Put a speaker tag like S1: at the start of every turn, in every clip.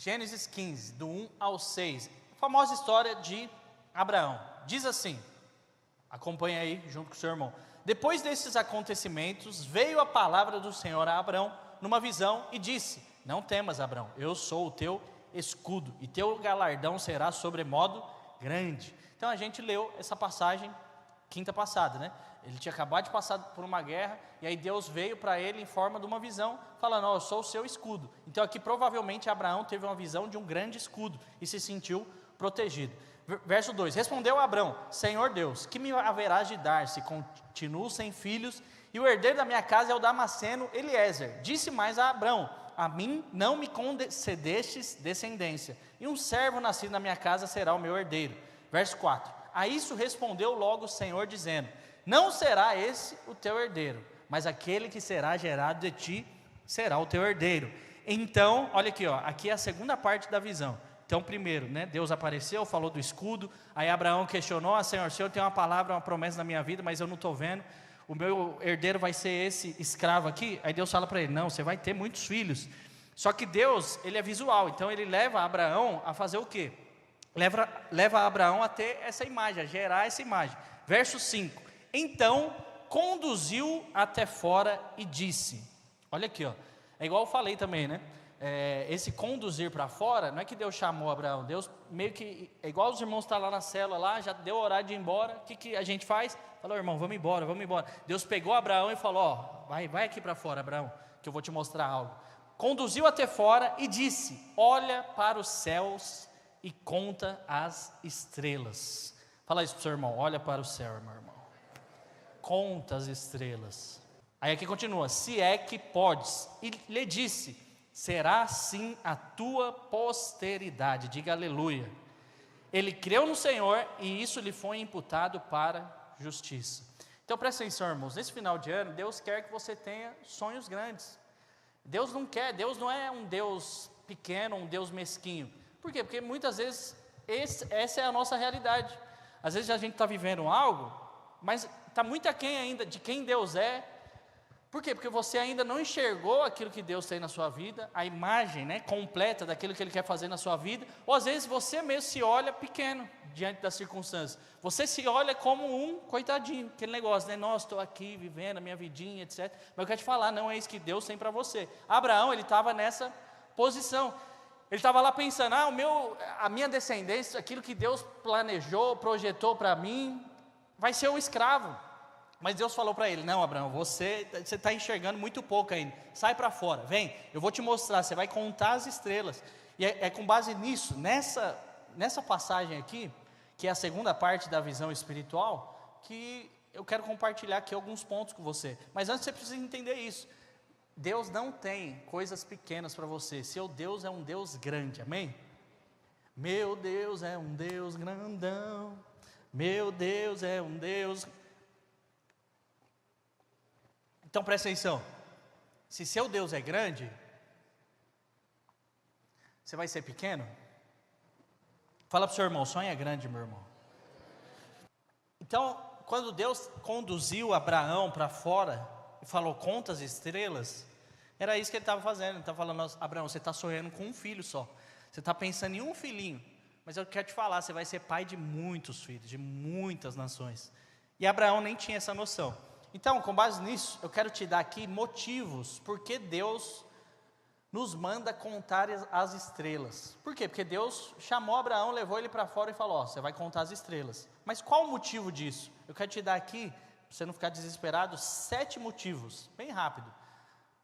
S1: Gênesis 15, do 1 ao 6, a famosa história de Abraão. Diz assim, acompanha aí junto com o seu irmão. Depois desses acontecimentos, veio a palavra do Senhor a Abraão numa visão e disse: não temas, Abraão, eu sou o teu escudo, e teu galardão será sobremodo grande. Então a gente leu essa passagem quinta passada, né? Ele tinha acabado de passar por uma guerra, e aí Deus veio para ele em forma de uma visão, falando: eu sou o seu escudo. Então aqui provavelmente Abraão teve uma visão de um grande escudo, e se sentiu protegido. Verso 2, respondeu Abraão: Senhor Deus, que me haverás de dar, se continuo sem filhos, e o herdeiro da minha casa é o Damasceno Eliezer. Disse mais a Abraão: a mim não me concedestes descendência, e um servo nascido na minha casa será o meu herdeiro. Verso 4, a isso respondeu logo o Senhor, dizendo: não será esse o teu herdeiro, mas aquele que será gerado de ti será o teu herdeiro. Então, olha aqui, aqui é a segunda parte da visão. Então primeiro, né, Deus apareceu, falou do escudo, aí Abraão questionou: Senhor, o Senhor tem uma palavra, uma promessa na minha vida, mas eu não estou vendo, o meu herdeiro vai ser esse escravo aqui? Aí Deus fala para ele: não, você vai ter muitos filhos. Só que Deus, ele é visual, então ele leva Abraão a fazer o quê? Leva Abraão a ter essa imagem, a gerar essa imagem. Verso 5, então conduziu até fora e disse, olha aqui, é igual eu falei também, né? Esse conduzir para fora, não é que Deus chamou Abraão, Deus meio que, é igual os irmãos estão lá na célula, lá, já deu horário de ir embora, o que a gente faz? Falou: irmão, vamos embora. Deus pegou Abraão e falou: vai aqui para fora, Abraão, que eu vou te mostrar algo. Conduziu até fora e disse: olha para os céus e conta as estrelas. Fala isso para o seu irmão: olha para o céu, meu irmão, conta as estrelas. Aí aqui continua: se é que podes. E lhe disse: será assim a tua posteridade. Diga aleluia. Ele creu no Senhor e isso lhe foi imputado para justiça. Então presta atenção, irmãos, nesse final de ano Deus quer que você tenha sonhos grandes. Deus não é um Deus pequeno, um Deus mesquinho. Por quê? Porque muitas vezes essa é a nossa realidade. Às vezes a gente está vivendo algo, mas está muito aquém ainda de quem Deus é. Por quê? Porque você ainda não enxergou aquilo que Deus tem na sua vida, a imagem, né, completa daquilo que Ele quer fazer na sua vida. Ou às vezes você mesmo se olha pequeno diante das circunstâncias. Você se olha como um coitadinho, aquele negócio, né? Nossa, estou aqui vivendo a minha vidinha, etc. Mas eu quero te falar, não é isso que Deus tem para você. Abraão, ele estava nessa posição. Ele estava lá pensando: a minha descendência, aquilo que Deus planejou, projetou para mim, vai ser o escravo. Mas Deus falou para ele: não, Abraão, você está enxergando muito pouco ainda, sai para fora, vem, eu vou te mostrar, você vai contar as estrelas. E é com base nisso, nessa passagem aqui, que é a segunda parte da visão espiritual, que eu quero compartilhar aqui alguns pontos com você. Mas antes você precisa entender isso: Deus não tem coisas pequenas para você, seu Deus é um Deus grande, amém? Meu Deus é um Deus grandão, meu Deus é um Deus... Então presta atenção, se seu Deus é grande, você vai ser pequeno? Fala para o seu irmão: sonha grande, meu irmão. Então, quando Deus conduziu Abraão para fora e falou: conta as estrelas, era isso que ele estava fazendo. Ele estava falando: Abraão, você está sonhando com um filho só, você está pensando em um filhinho, mas eu quero te falar, você vai ser pai de muitos filhos, de muitas nações. E Abraão nem tinha essa noção. Então, com base nisso, eu quero te dar aqui motivos porque Deus nos manda contar as estrelas. Por quê? Porque Deus chamou Abraão, levou ele para fora e falou: você vai contar as estrelas. Mas qual o motivo disso? Eu quero te dar aqui, para você não ficar desesperado, 7 motivos, bem rápido,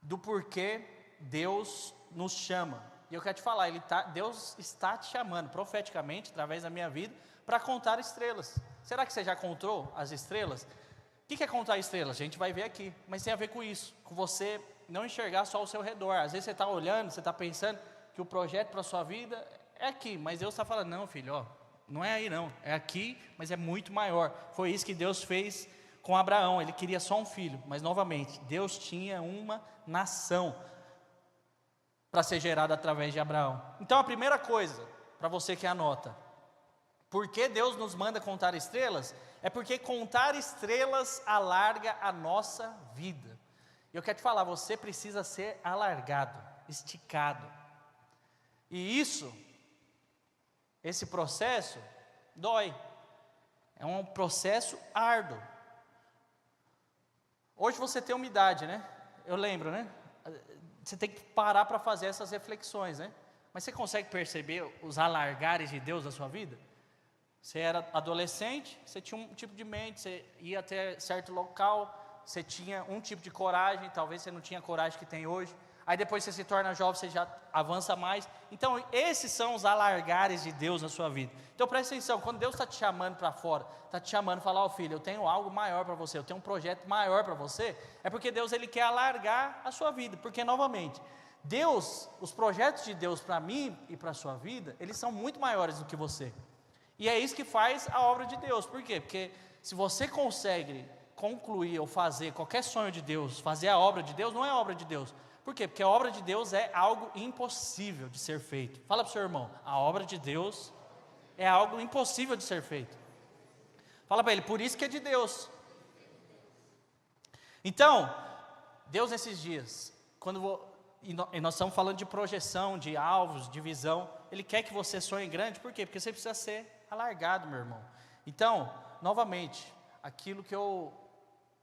S1: do porquê Deus nos chama. E eu quero te falar, Deus está te chamando profeticamente, através da minha vida, para contar estrelas. Será que você já contou as estrelas? O que é contar estrelas? A gente vai ver aqui, mas tem a ver com isso, com você não enxergar só ao seu redor. Às vezes você está olhando, você está pensando que o projeto para a sua vida é aqui, mas Deus está falando: não, filho, não é aí não, é aqui, mas é muito maior. Foi isso que Deus fez com Abraão. Ele queria só um filho, mas novamente, Deus tinha uma nação para ser gerada através de Abraão. Então a primeira coisa, para você que anota, por que Deus nos manda contar estrelas? É porque contar estrelas alarga a nossa vida. E eu quero te falar, você precisa ser alargado, esticado. E esse processo dói. É um processo árduo. Hoje você tem uma idade, né? Eu lembro, né? Você tem que parar para fazer essas reflexões, né? Mas você consegue perceber os alargares de Deus na sua vida? Você era adolescente, você tinha um tipo de mente, você ia até certo local, você tinha um tipo de coragem, talvez você não tinha a coragem que tem hoje. Aí depois você se torna jovem, você já avança mais. Então esses são os alargares de Deus na sua vida. Então presta atenção, quando Deus está te chamando para fora, está te chamando e falar, ó filho, eu tenho algo maior para você, eu tenho um projeto maior para você, é porque Deus ele quer alargar a sua vida, porque novamente, Deus, os projetos de Deus para mim e para a sua vida, eles são muito maiores do que você. E é isso que faz a obra de Deus. Por quê? Porque se você consegue concluir ou fazer qualquer sonho de Deus, fazer a obra de Deus, não é obra de Deus. Por quê? Porque a obra de Deus é algo impossível de ser feito. Fala para o seu irmão, a obra de Deus é algo impossível de ser feito. Fala para ele, por isso que é de Deus. Então, Deus nesses dias, e nós estamos falando de projeção, de alvos, de visão, Ele quer que você sonhe grande, por quê? Porque você precisa ser alargado, meu irmão. Então, novamente, aquilo que eu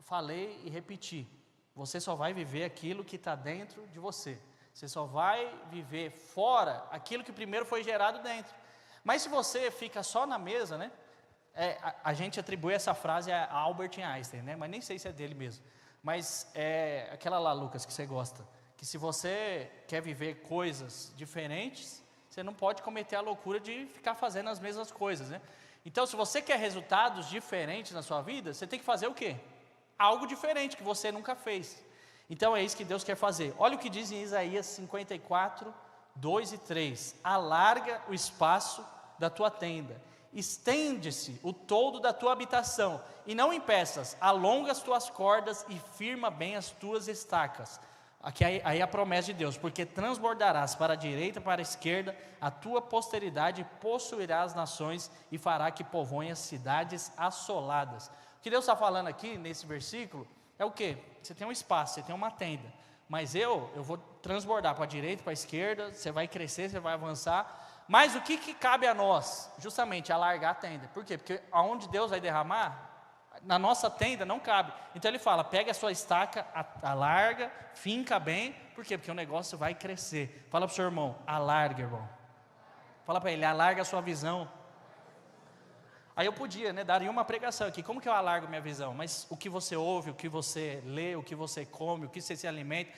S1: falei e repeti, você só vai viver aquilo que está dentro de você. Você só vai viver fora aquilo que primeiro foi gerado dentro. Mas se você fica só na mesa, né? A gente atribui essa frase a Albert Einstein, né? Mas nem sei se é dele mesmo. Mas é aquela lá, Lucas, que você gosta. Que se você quer viver coisas diferentes, você não pode cometer a loucura de ficar fazendo as mesmas coisas, né? Então, se você quer resultados diferentes na sua vida, você tem que fazer o quê? Algo diferente que você nunca fez. Então, é isso que Deus quer fazer. Olha o que diz em Isaías 54, 2 e 3. Alarga o espaço da tua tenda, estende-se o toldo da tua habitação, e não impeças, alonga as tuas cordas e firma bem as tuas estacas. Aqui aí a promessa de Deus, porque transbordarás para a direita, para a esquerda, a tua posteridade possuirá as nações e fará que povoem as cidades assoladas. O que Deus está falando aqui nesse versículo é o quê? Você tem um espaço, você tem uma tenda, mas eu vou transbordar para a direita, para a esquerda, você vai crescer, você vai avançar, mas o que cabe a nós? Justamente alargar a tenda. Por quê? Porque aonde Deus vai derramar, na nossa tenda não cabe. Então ele fala, pega a sua estaca, alarga, finca bem. Por quê? Porque o negócio vai crescer. Fala para o seu irmão, alarga, irmão. Fala para ele, alarga a sua visão. Aí eu podia, né, daria uma pregação aqui, como que eu alargo minha visão? Mas o que você ouve, o que você lê, o que você come, o que você se alimenta,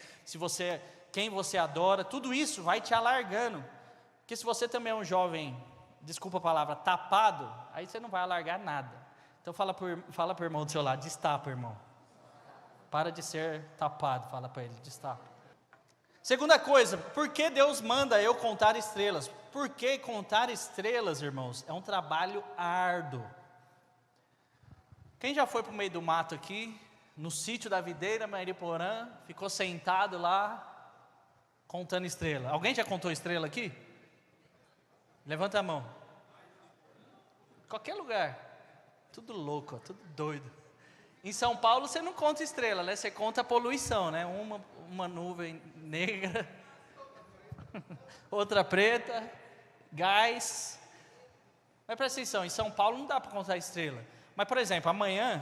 S1: quem você adora, tudo isso vai te alargando. Porque se você também é um jovem, desculpa a palavra, tapado, aí você não vai alargar nada. Então fala para o irmão do seu lado, destapa, irmão. Para de ser tapado, fala para ele, destapa. Segunda coisa, por que Deus manda eu contar estrelas? Porque contar estrelas, irmãos, é um trabalho árduo. Quem já foi para o meio do mato aqui, no sítio da videira, Mariporã, ficou sentado lá, contando estrela? Alguém já contou estrela aqui? Levanta a mão. Qualquer lugar. Tudo louco, tudo doido. Em São Paulo você não conta estrela, né? Você conta a poluição, né? Uma nuvem negra, outra preta, gás. Mas presta atenção, em São Paulo não dá para contar estrela. Mas, por exemplo, amanhã,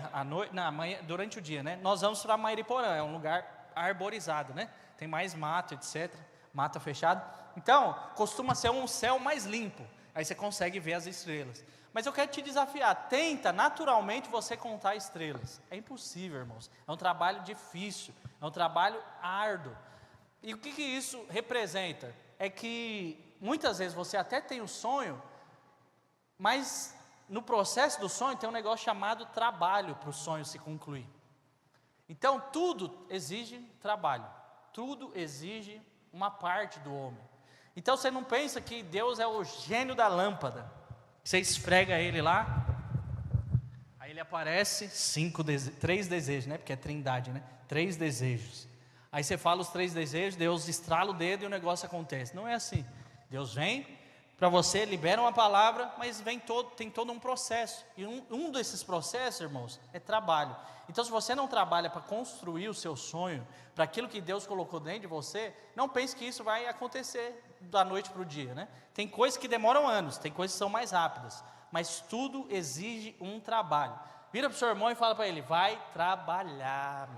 S1: durante o dia, né? Nós vamos para Mariporã, é um lugar arborizado, né? Tem mais mato, etc. Mata fechada. Então, costuma ser um céu mais limpo. Aí você consegue ver as estrelas. Mas eu quero te desafiar, tenta naturalmente você contar estrelas. É impossível, irmãos. É um trabalho difícil, é um trabalho árduo. E o que isso representa? É que muitas vezes você até tem o sonho, mas no processo do sonho tem um negócio chamado trabalho para o sonho se concluir. Então tudo exige trabalho, tudo exige uma parte do homem. Então você não pensa que Deus é o gênio da lâmpada. Você esfrega ele lá, aí ele aparece, 3 desejos, né? Porque é trindade, né? 3 desejos. Aí você fala os 3 desejos, Deus estrala o dedo e o negócio acontece. Não é assim. Deus vem para você, libera uma palavra, mas tem todo um processo. E um desses processos, irmãos, é trabalho. Então, se você não trabalha para construir o seu sonho, para aquilo que Deus colocou dentro de você, não pense que isso vai acontecer da noite para o dia, né? Tem coisas que demoram anos, tem coisas que são mais rápidas, mas tudo exige um trabalho. Vira para o seu irmão e fala para ele, vai trabalhar.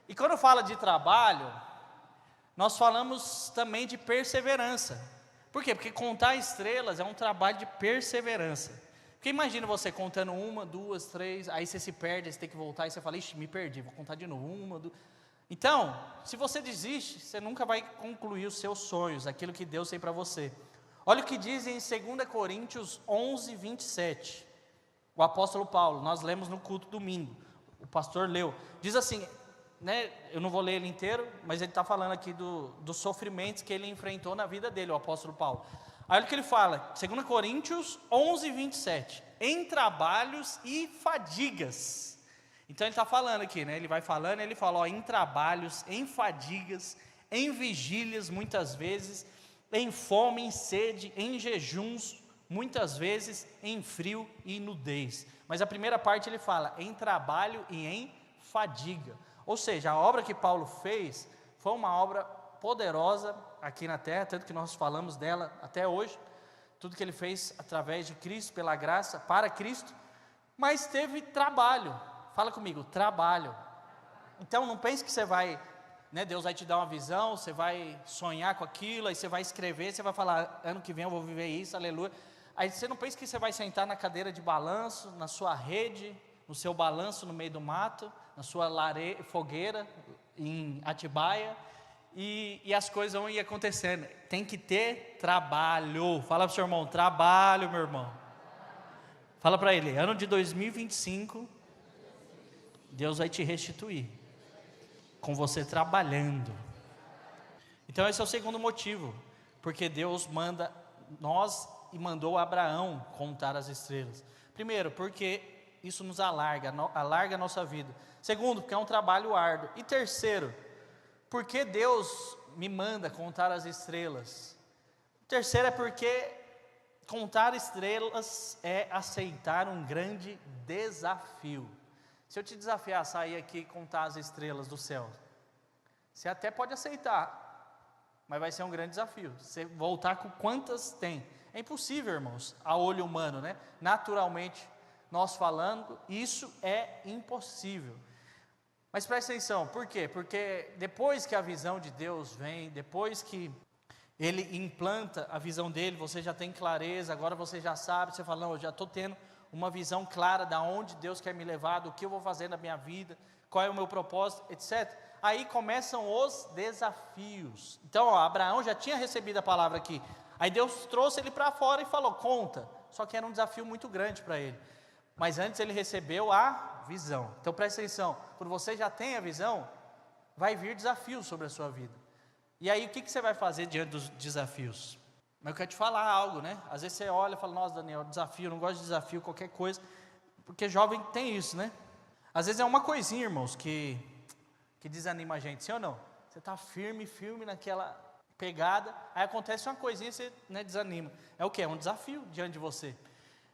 S1: E quando fala de trabalho, nós falamos também de perseverança. Por quê? Porque contar estrelas é um trabalho de perseverança. Porque imagina você contando 1, 2, 3, aí você se perde, aí você tem que voltar, e você fala, ixi, me perdi, vou contar de novo, 1, 2... Então, se você desiste, você nunca vai concluir os seus sonhos, aquilo que Deus tem para você. Olha o que diz em 2 Coríntios 11, 27. O apóstolo Paulo, nós lemos no culto domingo, o pastor leu. Diz assim, né, eu não vou ler ele inteiro, mas ele está falando aqui dos sofrimentos que ele enfrentou na vida dele, o apóstolo Paulo. Aí olha o que ele fala, 2 Coríntios 11, 27. Em trabalhos e fadigas. Então ele está falando aqui, né? Ele vai falando, ele fala, ó, em trabalhos, em fadigas, em vigílias muitas vezes, em fome, em sede, em jejuns, muitas vezes em frio e nudez. Mas a primeira parte ele fala, em trabalho e em fadiga. Ou seja, a obra que Paulo fez foi uma obra poderosa aqui na terra, tanto que nós falamos dela até hoje, tudo que ele fez através de Cristo, pela graça, para Cristo, mas teve trabalho. Fala comigo, trabalho. Então não pense que você vai, né, Deus vai te dar uma visão, você vai sonhar com aquilo, aí você vai escrever, você vai falar, ano que vem eu vou viver isso, aleluia. Aí você não pense que você vai sentar na cadeira de balanço, na sua rede, no seu balanço no meio do mato, na sua fogueira em Atibaia, e as coisas vão ir acontecendo. Tem que ter trabalho. Fala para o seu irmão, trabalho, meu irmão. Fala para ele, ano de 2025, Deus vai te restituir, com você trabalhando. Então esse é o segundo motivo, porque Deus manda nós e mandou Abraão contar as estrelas. Primeiro, porque isso nos alarga a nossa vida. Segundo, porque é um trabalho árduo. E terceiro, porque Deus me manda contar as estrelas. Terceiro é porque contar estrelas é aceitar um grande desafio. Se eu te desafiar a sair aqui e contar as estrelas do céu, você até pode aceitar, mas vai ser um grande desafio. Você voltar com quantas tem. É impossível, irmãos, a olho humano, né? Naturalmente, nós falando, isso é impossível. Mas presta atenção, por quê? Porque depois que a visão de Deus vem, depois que Ele implanta a visão dele, você já tem clareza, agora você já sabe, você fala, não, eu já estou tendo uma visão clara de onde Deus quer me levar, do que eu vou fazer na minha vida, qual é o meu propósito, etc. Aí começam os desafios. Então, ó, Abraão já tinha recebido a palavra aqui, aí Deus trouxe ele para fora e falou, conta, só que era um desafio muito grande para ele. Mas antes ele recebeu a visão. Então presta atenção, quando você já tem a visão, vai vir desafios sobre a sua vida. E aí o que você vai fazer diante dos desafios? Mas eu quero te falar algo, né? Às vezes você olha e fala, nossa Daniel, desafio, não gosto de desafio, qualquer coisa. Porque jovem tem isso, né? Às vezes é uma coisinha, irmãos, que desanima a gente, sim ou não? Você está firme naquela pegada, aí acontece uma coisinha e você, né, desanima. É o quê? É um desafio diante de você.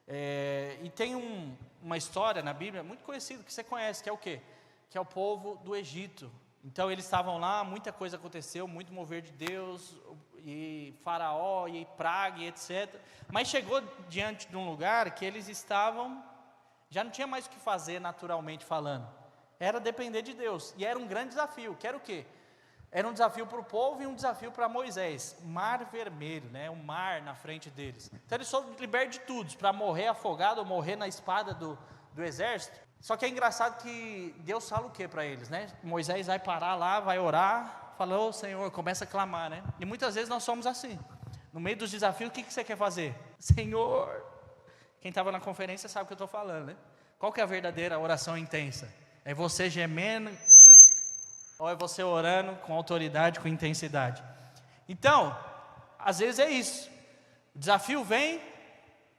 S1: E tem uma história na Bíblia muito conhecida, que você conhece, que é o quê? Que é o povo do Egito. Então eles estavam lá, muita coisa aconteceu, muito mover de Deus, e faraó, e praga, e etc. Mas chegou diante de um lugar que eles estavam, já não tinha mais o que fazer naturalmente falando, era depender de Deus, e era um grande desafio, que era o quê? Era um desafio para o povo e um desafio para Moisés, mar vermelho, né? Um mar na frente deles. Então eles foram libertos de tudo, para morrer afogado ou morrer na espada do exército. Só que é engraçado que Deus fala o que para eles, né? Moisés vai parar lá, vai orar, fala, ô Senhor, começa a clamar, né? E muitas vezes nós somos assim, no meio dos desafios, o que você quer fazer? Senhor, quem estava na conferência sabe o que eu estou falando, né? Qual que é a verdadeira oração intensa? É você gemendo, ou é você orando com autoridade, com intensidade? Então, às vezes é isso, o desafio vem,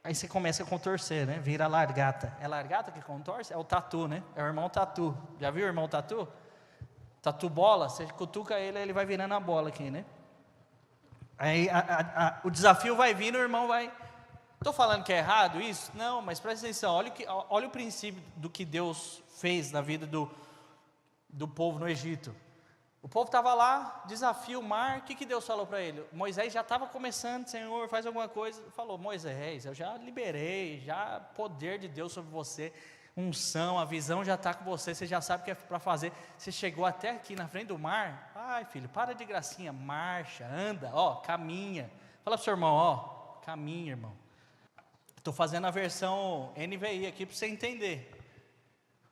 S1: aí você começa a contorcer, né? Vira largata. É largata que contorce? É o tatu, né? É o irmão tatu. Já viu o irmão tatu? Tatu bola, você cutuca ele, aí ele vai virando a bola aqui, né? Aí o desafio vai vindo, o irmão vai... Estou falando que é errado isso? Não, mas presta atenção, olha o princípio do que Deus fez na vida do povo no Egito. O povo estava lá, desafia o mar, o que Deus falou para ele? Moisés já estava começando, Senhor, faz alguma coisa. Falou, Moisés, eu já liberei, já poder de Deus sobre você, unção, a visão já está com você, você já sabe o que é para fazer. Você chegou até aqui na frente do mar, ai filho, para de gracinha, marcha, anda, ó, caminha. Fala para o seu irmão, ó, caminha irmão. Estou fazendo a versão NVI aqui para você entender.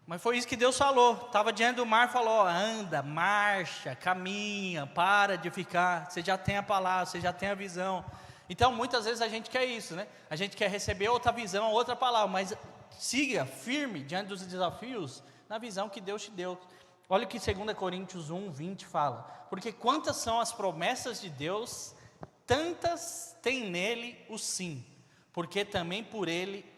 S1: Mas foi isso que Deus falou, estava diante do mar, falou, ó, anda, marcha, caminha, para de ficar, você já tem a palavra, você já tem a visão. Então muitas vezes a gente quer isso, né? A gente quer receber outra visão, outra palavra, mas siga firme diante dos desafios, na visão que Deus te deu. Olha o que 2 Coríntios 1:20 fala, porque quantas são as promessas de Deus, tantas tem nele o sim, porque também por ele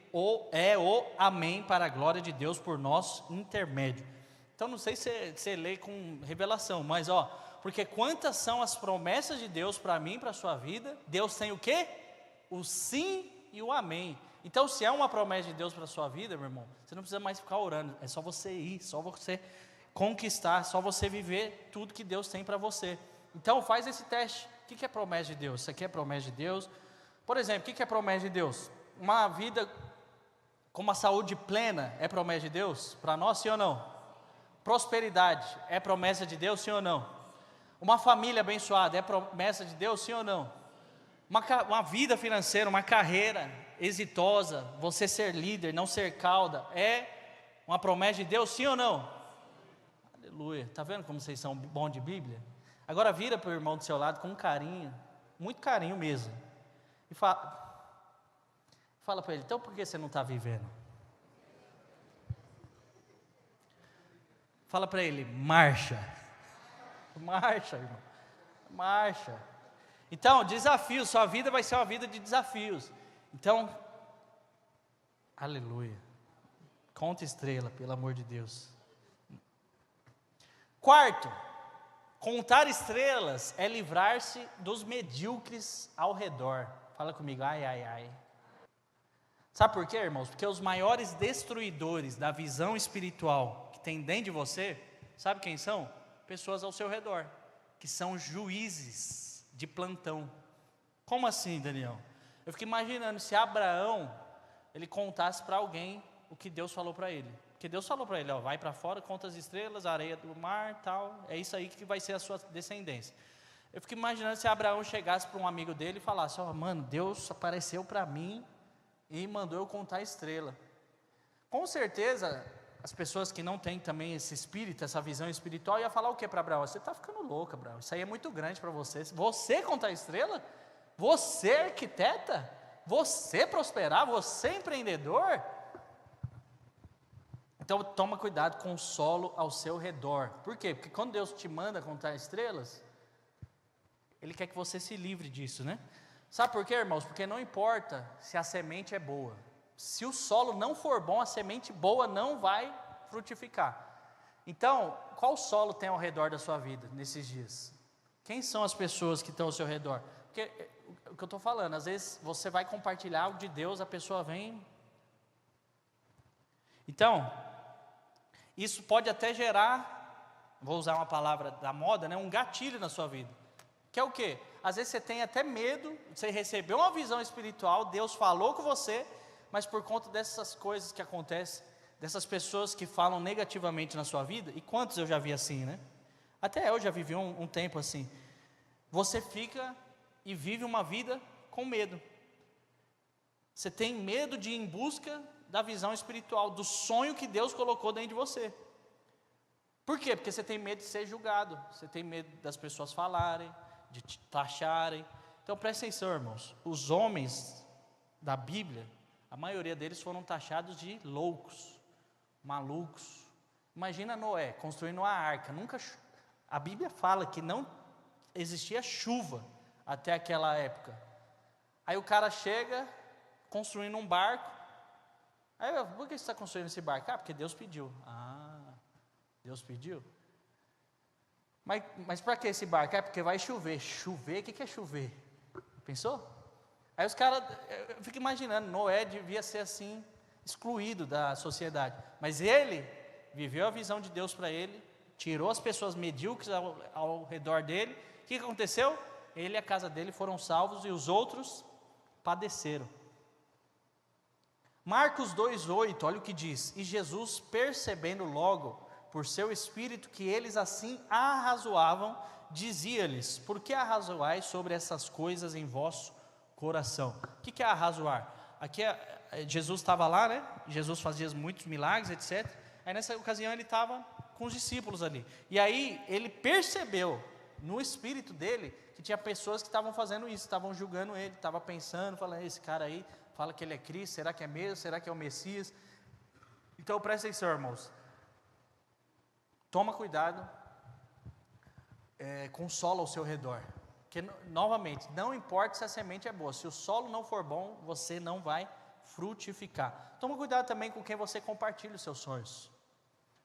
S1: é o amém para a glória de Deus por nosso intermédio. Então não sei se você lê com revelação, mas ó, porque quantas são as promessas de Deus para mim, para a sua vida, Deus tem o quê? O sim e o amém. Então se é uma promessa de Deus para a sua vida, meu irmão, você não precisa mais ficar orando, é só você ir, só você conquistar, só você viver tudo que Deus tem para você. Então faz esse teste, o que é promessa de Deus? Isso aqui é promessa de Deus? Por exemplo, o que é promessa de Deus? Uma vida com uma saúde plena é promessa de Deus para nós, sim ou não? Prosperidade é promessa de Deus, sim ou não? Uma família abençoada é promessa de Deus, sim ou não? Uma vida financeira, uma carreira exitosa, você ser líder, não ser cauda, é uma promessa de Deus, sim ou não? Aleluia, está vendo como vocês são bons de Bíblia? Agora vira para o irmão do seu lado com carinho, muito carinho mesmo, e fala para ele, então por que você não está vivendo? Fala para ele, marcha, marcha irmão, marcha. Então, desafio, sua vida vai ser uma vida de desafios. Então, aleluia, conta estrela, pelo amor de Deus. Quarto, contar estrelas é livrar-se dos medíocres ao redor. Fala comigo, ai, ai, ai. Sabe por quê, irmãos? Porque os maiores destruidores da visão espiritual que tem dentro de você, sabe quem são? Pessoas ao seu redor, que são juízes de plantão. Como assim, Daniel? Eu fico imaginando se Abraão, ele contasse para alguém o que Deus falou para ele. Porque Deus falou para ele, ó, vai para fora, conta as estrelas, a areia do mar, tal, é isso aí que vai ser a sua descendência. Eu fico imaginando se Abraão chegasse para um amigo dele e falasse, ó, mano, Deus apareceu para mim e mandou eu contar a estrela. Com certeza, as pessoas que não têm também esse espírito, essa visão espiritual, ia falar o que para Abraão? Você está ficando louco, Abraão, isso aí é muito grande para você. Você contar a estrela? Você arquiteta? Você prosperar? Você empreendedor? Então toma cuidado com o solo ao seu redor. Por quê? Porque quando Deus te manda contar estrelas, Ele quer que você se livre disso, né? Sabe por quê, irmãos? Porque não importa se a semente é boa. Se o solo não for bom, a semente boa não vai frutificar. Então, qual solo tem ao redor da sua vida nesses dias? Quem são as pessoas que estão ao seu redor? Porque o que eu estou falando, às vezes você vai compartilhar algo de Deus, a pessoa vem. Então, isso pode até gerar, vou usar uma palavra da moda, né, um gatilho na sua vida. Que é o quê? Às vezes você tem até medo, você recebeu uma visão espiritual, Deus falou com você, mas por conta dessas coisas que acontecem, dessas pessoas que falam negativamente na sua vida, e quantos eu já vi assim, né? Até eu já vivi um tempo assim. Você fica e vive uma vida com medo. Você tem medo de ir em busca da visão espiritual, do sonho que Deus colocou dentro de você. Por quê? Porque você tem medo de ser julgado, você tem medo das pessoas falarem, de te taxarem. Então presta atenção, irmãos, os homens da Bíblia, a maioria deles foram taxados de loucos, malucos. Imagina Noé construindo uma arca, a Bíblia fala que não existia chuva até aquela época. Aí o cara chega construindo um barco. Aí, por que você está construindo esse barco? Ah, porque Deus pediu. Ah, Deus pediu? Mas para que esse barco? É porque vai chover. Chover? O que é chover? Pensou? Aí os caras, eu fico imaginando, Noé devia ser assim, excluído da sociedade. Mas ele viveu a visão de Deus para ele, tirou as pessoas medíocres ao redor dele. O que aconteceu? Ele e a casa dele foram salvos e os outros padeceram. Marcos 2,8, olha o que diz: e Jesus, percebendo logo por seu espírito que eles assim arrazoavam, dizia-lhes: por que arrazoais sobre essas coisas em vosso coração? O que é arrazoar? Aqui Jesus estava lá, né? Jesus fazia muitos milagres, etc. Aí nessa ocasião ele estava com os discípulos ali. E aí ele percebeu no espírito dele que tinha pessoas que estavam fazendo isso, estavam julgando ele, estavam pensando, falando: esse cara aí fala que ele é Cristo, será que é mesmo? Será que é o Messias? Então presta atenção, irmãos. Toma cuidado com o solo ao seu redor. Porque, novamente, não importa se a semente é boa, se o solo não for bom, você não vai frutificar. Toma cuidado também com quem você compartilha os seus sonhos,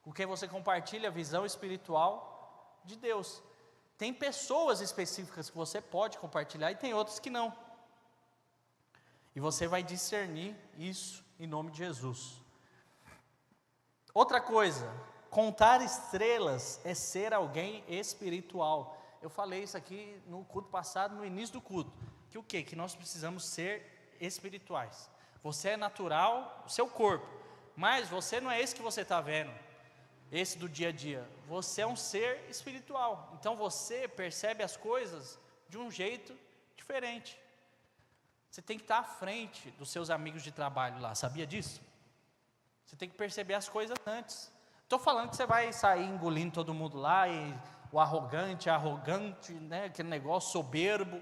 S1: com quem você compartilha a visão espiritual de Deus. Tem pessoas específicas que você pode compartilhar e tem outras que não. E você vai discernir isso em nome de Jesus. Outra coisa, contar estrelas é ser alguém espiritual. Eu falei isso aqui no culto passado, no início do culto. Que o quê? Que nós precisamos ser espirituais. Você é natural, o seu corpo, mas você não é esse que você está vendo, esse do dia a dia. Você é um ser espiritual. Então você percebe as coisas de um jeito diferente. Você tem que estar à frente dos seus amigos de trabalho lá, sabia disso? Você tem que perceber as coisas antes. Estou falando que você vai sair engolindo todo mundo lá, e o arrogante, né, aquele negócio soberbo.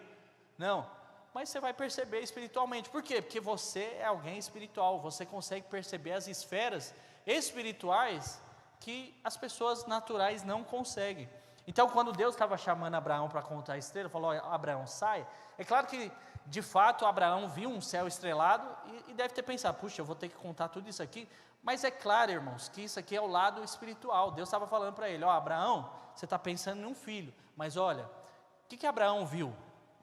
S1: Não, mas você vai perceber espiritualmente. Por quê? Porque você é alguém espiritual, você consegue perceber as esferas espirituais que as pessoas naturais não conseguem. Então, quando Deus estava chamando Abraão para contar a estrela, falou: Abraão, sai. É claro que, de fato, Abraão viu um céu estrelado e deve ter pensado: puxa, eu vou ter que contar tudo isso aqui. Mas é claro, irmãos, que isso aqui é o lado espiritual. Deus estava falando para ele: Abraão, você está pensando em um filho, mas olha, o que Abraão viu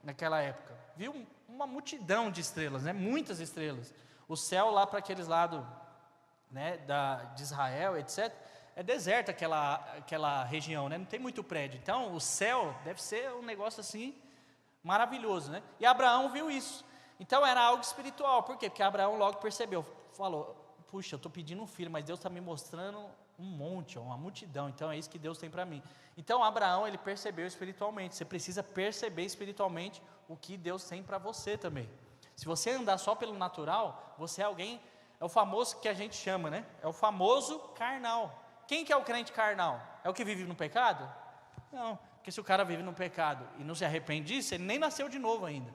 S1: naquela época? Viu uma multidão de estrelas, né? Muitas estrelas. O céu lá para aqueles lados, né, de Israel, etc., é deserto aquela região, né? Não tem muito prédio. Então o céu deve ser um negócio assim maravilhoso, né? E Abraão viu isso. Então era algo espiritual. Por quê? Porque Abraão logo percebeu, falou: puxa, eu estou pedindo um filho, mas Deus está me mostrando um monte, uma multidão. Então é isso que Deus tem para mim. Então Abraão, ele percebeu espiritualmente. Você precisa perceber espiritualmente o que Deus tem para você também. Se você andar só pelo natural, você é alguém, é o famoso que a gente chama, né? É o famoso carnal. Quem que é o crente carnal? É o que vive no pecado? Não, porque se o cara vive no pecado e não se arrepende disso, ele nem nasceu de novo ainda.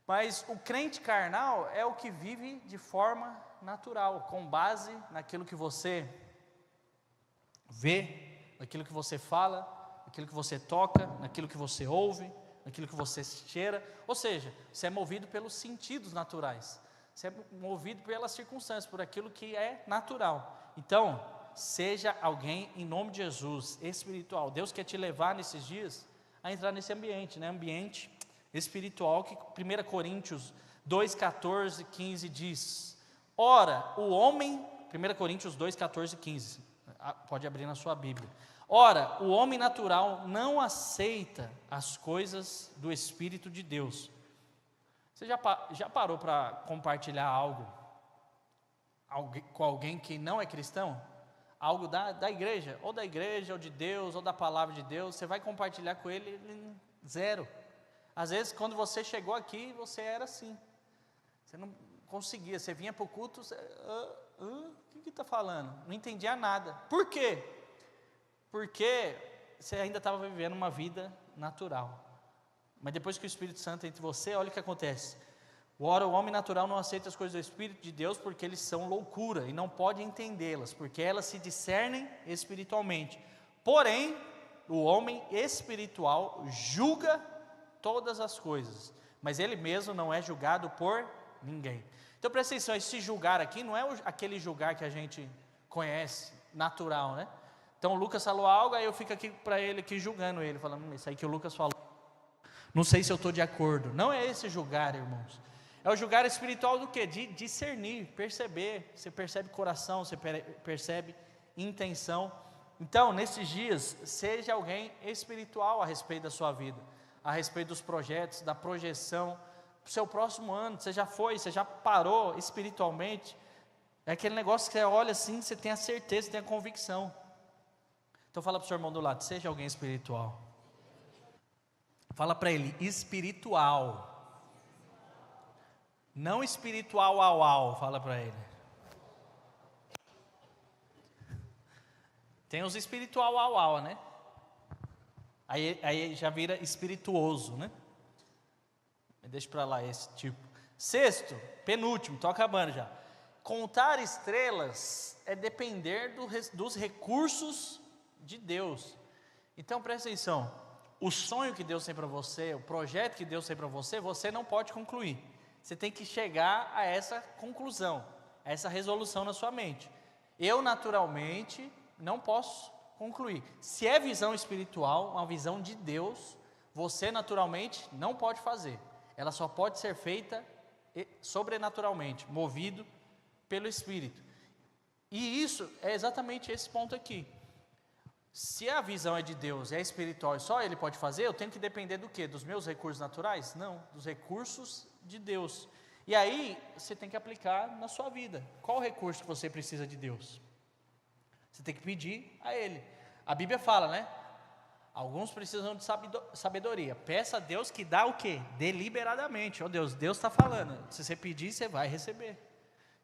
S1: Mas o crente carnal é o que vive de forma natural, com base naquilo que você vê, naquilo que você fala, naquilo que você toca, naquilo que você ouve, naquilo que você cheira. Ou seja, você é movido pelos sentidos naturais, você é movido pelas circunstâncias, por aquilo que é natural. Então, seja alguém, em nome de Jesus, espiritual. Deus quer te levar nesses dias a entrar nesse ambiente, né? Ambiente espiritual, que 1 Coríntios 2, 14, 15 diz: ora, o homem, 1 Coríntios 2, 14, 15, pode abrir na sua Bíblia. Ora, o homem natural não aceita as coisas do Espírito de Deus. Você já parou para compartilhar algo com alguém que não é cristão? Algo da igreja, ou de Deus, ou da palavra de Deus, você vai compartilhar com ele, zero. Às vezes, quando você chegou aqui, você era assim, você não conseguia, você vinha para o culto, o que está falando? Não entendia nada. Por quê? Porque você ainda estava vivendo uma vida natural. Mas depois que o Espírito Santo entra em você, olha o que acontece. Ora, o homem natural não aceita as coisas do Espírito de Deus, porque eles são loucura, e não pode entendê-las, porque elas se discernem espiritualmente. Porém, o homem espiritual julga todas as coisas, mas ele mesmo não é julgado por ninguém. Então presta atenção, esse julgar aqui não é aquele julgar que a gente conhece, natural, né? Então o Lucas falou algo, aí eu fico aqui para ele aqui julgando ele, falando: isso aí que o Lucas falou, não sei se eu estou de acordo. Não é esse julgar, irmãos. É o julgar espiritual do quê? De discernir, perceber. Você percebe coração, você percebe intenção. Então, nesses dias, seja alguém espiritual a respeito da sua vida, a respeito dos projetos, da projeção, do seu próximo ano. Você já foi, você já parou espiritualmente. É aquele negócio que você olha assim, você tem a certeza, você tem a convicção. Então fala para o seu irmão do lado, seja alguém espiritual. Fala para ele, espiritual. Não espiritual au, fala para ele. Tem os espiritual au, né? Aí já vira espirituoso, né? Deixa para lá esse tipo. Sexto, penúltimo, estou acabando já. Contar estrelas é depender dos recursos de Deus. Então presta atenção, o sonho que Deus tem para você, o projeto que Deus tem para você, você não pode concluir. Você tem que chegar a essa conclusão, a essa resolução na sua mente. Eu naturalmente não posso concluir. Se é visão espiritual, uma visão de Deus, você naturalmente não pode fazer. Ela só pode ser feita sobrenaturalmente, movido pelo Espírito. E isso é exatamente esse ponto aqui. Se a visão é de Deus, é espiritual e só Ele pode fazer, eu tenho que depender do quê? Dos meus recursos naturais? Não, dos recursos de Deus. E aí, você tem que aplicar na sua vida. Qual o recurso que você precisa de Deus? Você tem que pedir a Ele. A Bíblia fala, né? Alguns precisam de sabedoria. Peça a Deus que dá o quê? Deliberadamente. Oh Deus está falando. Se você pedir, você vai receber.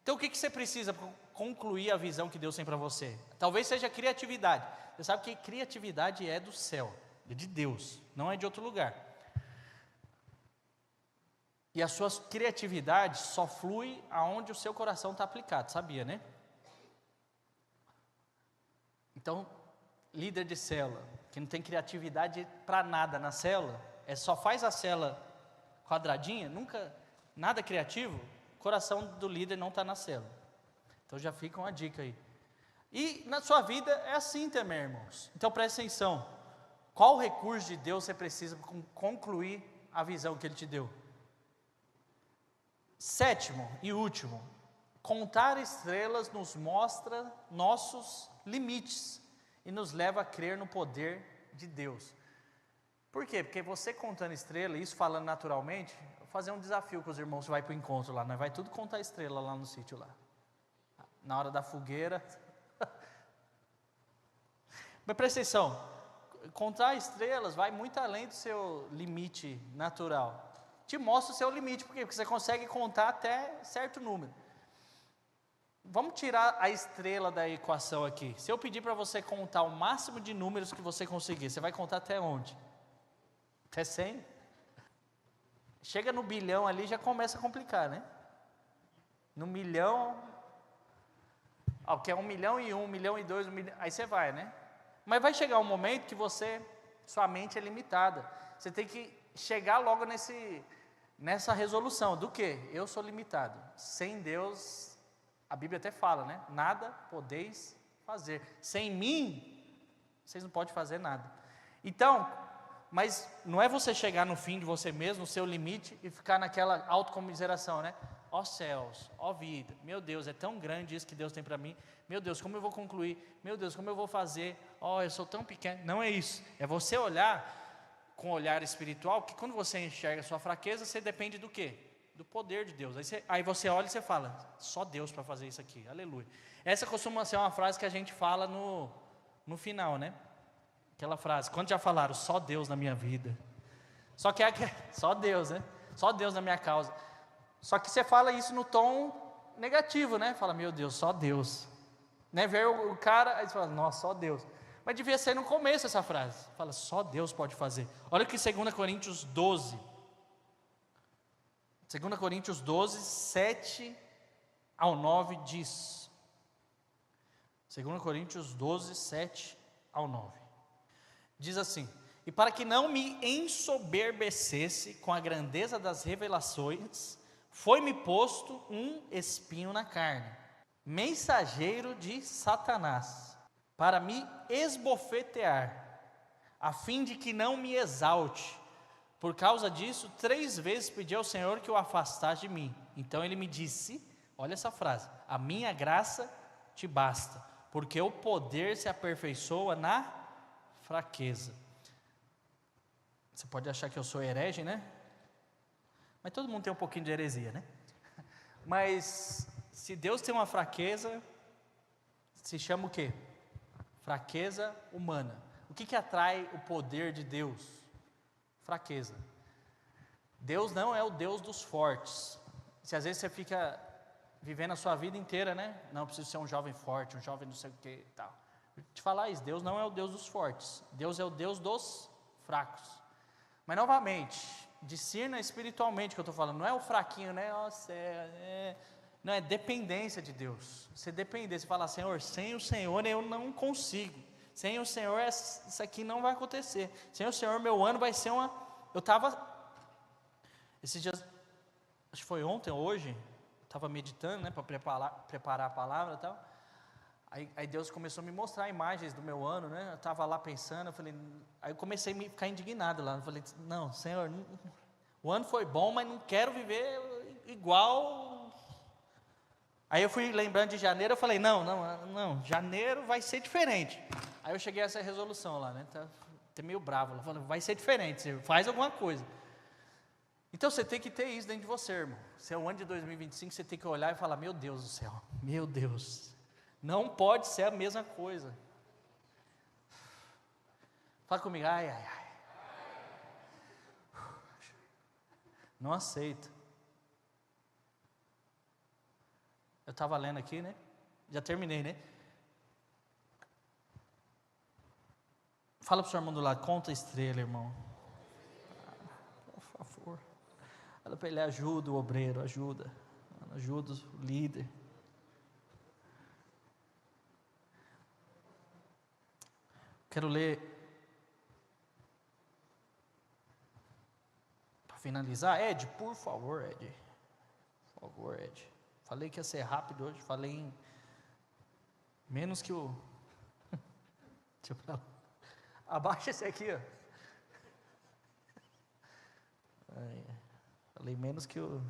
S1: Então o que você precisa para concluir a visão que Deus tem para você? Talvez seja criatividade. Você sabe que criatividade é do céu, é de Deus, não é de outro lugar. E a sua criatividade só flui aonde o seu coração está aplicado, sabia, né? Então, líder de célula, que não tem criatividade para nada na célula, só faz a célula quadradinha, nunca, nada criativo, o coração do líder não está na célula. Então já fica uma dica aí. E na sua vida é assim também, irmãos. Então preste atenção, qual recurso de Deus você precisa para concluir a visão que Ele te deu? Sétimo e último, contar estrelas nos mostra nossos limites e nos leva a crer no poder de Deus. Por quê? Porque você contando estrela, isso falando naturalmente, vou fazer um desafio com os irmãos que vai para o encontro lá, nós vai tudo contar estrela lá no sítio lá. Na hora da fogueira. Mas presta atenção, contar estrelas vai muito além do seu limite natural. Te mostra o seu limite, por quê? Porque você consegue contar até certo número. Vamos tirar a estrela da equação aqui. Se eu pedir para você contar o máximo de números que você conseguir, você vai contar até onde? Até 100? Chega no bilhão ali, já começa a complicar, né? No milhão, que é 1 milhão e 1, 1 milhão e 2, 1 milhão, aí você vai, né? Mas vai chegar um momento que sua mente é limitada. Você tem que chegar logo nessa resolução do quê? Eu sou limitado. Sem Deus, a Bíblia até fala, né? Nada podeis fazer. Sem mim, vocês não podem fazer nada. Então, mas não é você chegar no fim de você mesmo, no seu limite, e ficar naquela autocomiseração, né? Ó céus, ó vida, meu Deus, é tão grande isso que Deus tem para mim. Meu Deus, como eu vou concluir? Meu Deus, como eu vou fazer? Eu sou tão pequeno. Não é isso. É você olhar com um olhar espiritual, que quando você enxerga a sua fraqueza, você depende do quê? Do poder de Deus. Aí você olha e você fala, só Deus para fazer isso aqui, aleluia. Essa costuma ser uma frase que a gente fala no final, né? Aquela frase, quando já falaram, só Deus na minha vida. Só que só Deus, né? Só Deus na minha causa. Só que você fala isso no tom negativo, né? Fala, meu Deus, só Deus. Né? Vê o cara, aí você fala, nossa, só Deus. Mas devia ser no começo essa frase. Fala, só Deus pode fazer. Olha que 2 Coríntios 12. 2 Coríntios 12, 7 ao 9 diz. 2 Coríntios 12, 7 ao 9. Diz assim: e para que não me ensoberbecesse com a grandeza das revelações, foi-me posto um espinho na carne, mensageiro de Satanás, para me esbofetear, a fim de que não me exalte. Por causa disso, 3 vezes pedi ao Senhor que o afastasse de mim. Então ele me disse, olha essa frase, a minha graça te basta, porque o poder se aperfeiçoa na fraqueza. Você pode achar que eu sou herege, né? Mas todo mundo tem um pouquinho de heresia, né? Mas se Deus tem uma fraqueza, se chama o quê? Fraqueza humana. O que atrai o poder de Deus? Fraqueza. Deus não é o Deus dos fortes. Se às vezes você fica vivendo a sua vida inteira, né? Não, eu preciso ser um jovem forte, um jovem não sei o que e tal. Vou te falar isso, Deus não é o Deus dos fortes. Deus é o Deus dos fracos. Mas novamente, discirna espiritualmente que eu estou falando. Não é o fraquinho, né? Nossa, não, é dependência de Deus. Você depender, você fala, Senhor, sem o Senhor eu não consigo. Sem o Senhor isso aqui não vai acontecer. Sem o Senhor meu ano vai ser uma... Eu estava... Esses dias, acho que foi ontem ou hoje, estava meditando, né, para preparar a palavra e tal. Aí Deus começou a me mostrar imagens do meu ano, né? Eu estava lá pensando, aí eu comecei a ficar indignado lá. Eu falei, não, Senhor, o ano foi bom, mas não quero viver igual. Aí eu fui lembrando de janeiro, eu falei, não, janeiro vai ser diferente. Aí eu cheguei a essa resolução lá, né? Tá meio bravo, falando, vai ser diferente, Senhor, faz alguma coisa. Então você tem que ter isso dentro de você, irmão. Se é o ano de 2025, você tem que olhar e falar, meu Deus do céu, meu Deus, não pode ser a mesma coisa. Fala comigo, ai. Não aceito. Eu estava lendo aqui, né? Já terminei, né? Fala para o seu irmão do lado, conta a estrela, irmão. Por favor. Fala para ele, ajuda o obreiro, ajuda o líder. Quero ler, para finalizar, Ed, por favor, Ed. Por favor, Ed. Falei que ia ser rápido hoje, falei em menos que o... Deixa eu falar. Abaixa esse aqui, ó. Falei menos que o...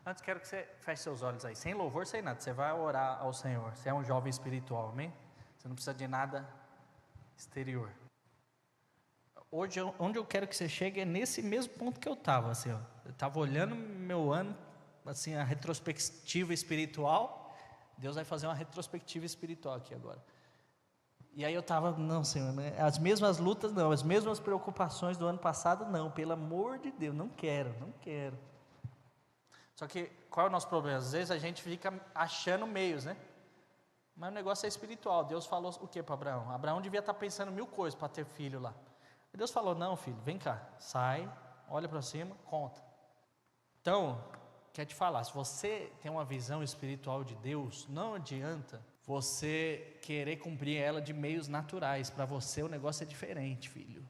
S1: Antes quero que você feche seus olhos aí, sem louvor, sem nada. Você vai orar ao Senhor. Você é um jovem espiritual, amém? Você não precisa de nada exterior. Hoje, onde eu quero que você chegue é nesse mesmo ponto que eu estava, assim, ó. Eu estava olhando meu ano, assim, a retrospectiva espiritual. Deus vai fazer uma retrospectiva espiritual aqui agora. E aí eu estava, não, Senhor, né? As mesmas lutas não, as mesmas preocupações do ano passado não, pelo amor de Deus, não quero. Só que, qual é o nosso problema? Às vezes a gente fica achando meios, né? Mas o negócio é espiritual. Deus falou o que para Abraão? Abraão devia estar pensando 1000 coisas para ter filho lá. E Deus falou, não, filho, vem cá, sai, olha para cima, conta. Então, quer te falar, se você tem uma visão espiritual de Deus, não adianta você querer cumprir ela de meios naturais. Para você o negócio é diferente, filho.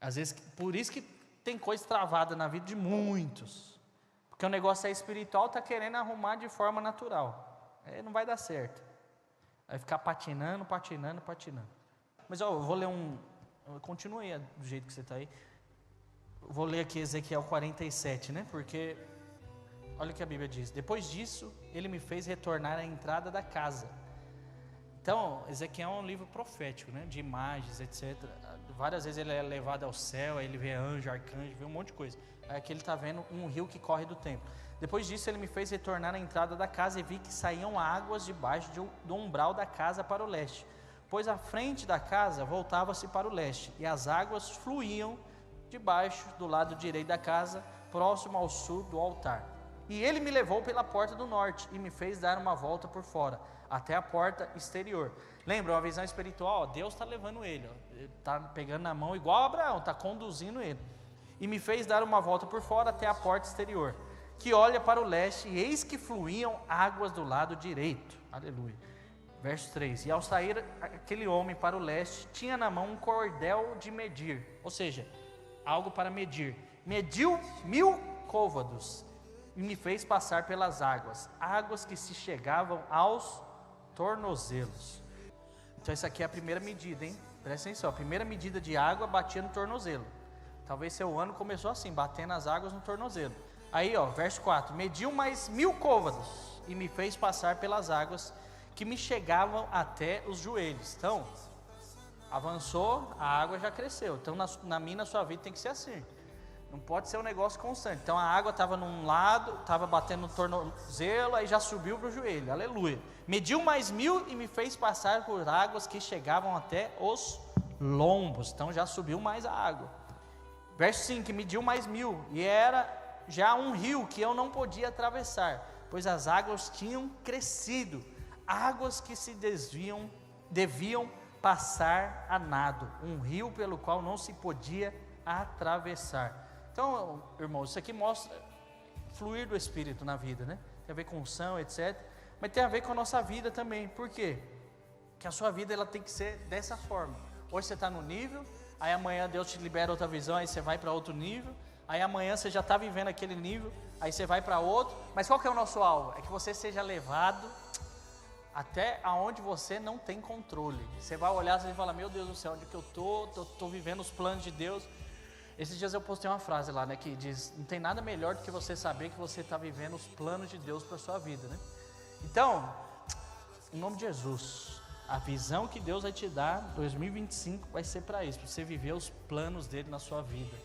S1: Às vezes, por isso que tem coisa travada na vida de muitos. Porque o negócio é espiritual, está querendo arrumar de forma natural. Aí não vai dar certo. Vai ficar patinando. Mas ó, eu vou ler continue aí do jeito que você está aí. Eu vou ler aqui Ezequiel 47, né? Porque, olha o que a Bíblia diz. Depois disso, ele me fez retornar à entrada da casa. Então, Ezequiel é um livro profético, né? De imagens, etc. Várias vezes ele é levado ao céu, aí ele vê anjo, arcanjo, vê um monte de coisa. Aí aqui ele está vendo um rio que corre do templo. Depois disso ele me fez retornar à entrada da casa e vi que saíam águas debaixo do umbral da casa para o leste. Pois a frente da casa voltava-se para o leste, e as águas fluíam debaixo do lado direito da casa, próximo ao sul do altar. E ele me levou pela porta do norte e me fez dar uma volta por fora, até a porta exterior. Lembra, uma visão espiritual, Deus está levando ele, está pegando na mão igual Abraão, está conduzindo ele. E me fez dar uma volta por fora até a porta exterior, que olha para o leste, e eis que fluíam águas do lado direito. Aleluia. Verso 3, e ao sair aquele homem para o leste, tinha na mão um cordel de medir, ou seja, algo para medir. Mediu 1000 côvados, e me fez passar pelas águas que se chegavam aos tornozelos. Então essa aqui é a primeira medida, hein? Presta atenção, a primeira medida de água batia no tornozelo. Talvez seu ano começou assim, batendo as águas no tornozelo. Aí ó, verso 4, mediu mais 1000 côvados, e me fez passar pelas águas que me chegavam até os joelhos. Então, avançou, a água já cresceu. Então, na sua vida tem que ser assim. Não pode ser um negócio constante. Então, a água estava num lado, estava batendo no tornozelo, aí já subiu para o joelho. Aleluia. Mediu mais 1000 e me fez passar por águas que chegavam até os lombos. Então, já subiu mais a água. Verso 5, mediu mais 1000 e era já um rio que eu não podia atravessar, pois as águas tinham crescido. Águas que se deviam passar a nado, um rio pelo qual não se podia atravessar. Então, irmãos, isso aqui mostra fluir do Espírito na vida, né? Tem a ver com unção, etc. Mas tem a ver com a nossa vida também. Por quê? Porque a sua vida ela tem que ser dessa forma. Hoje você está no nível, aí amanhã Deus te libera outra visão, aí você vai para outro nível, aí amanhã você já está vivendo aquele nível, aí você vai para outro. Mas qual que é o nosso alvo? É que você seja levado até aonde você não tem controle. Você vai olhar e fala, meu Deus do céu, onde que eu estou vivendo os planos de Deus. Esses dias eu postei uma frase lá, né, que diz, não tem nada melhor do que você saber que você está vivendo os planos de Deus para a sua vida, né? Então, em nome de Jesus, a visão que Deus vai te dar, 2025, vai ser para isso, para você viver os planos dele na sua vida.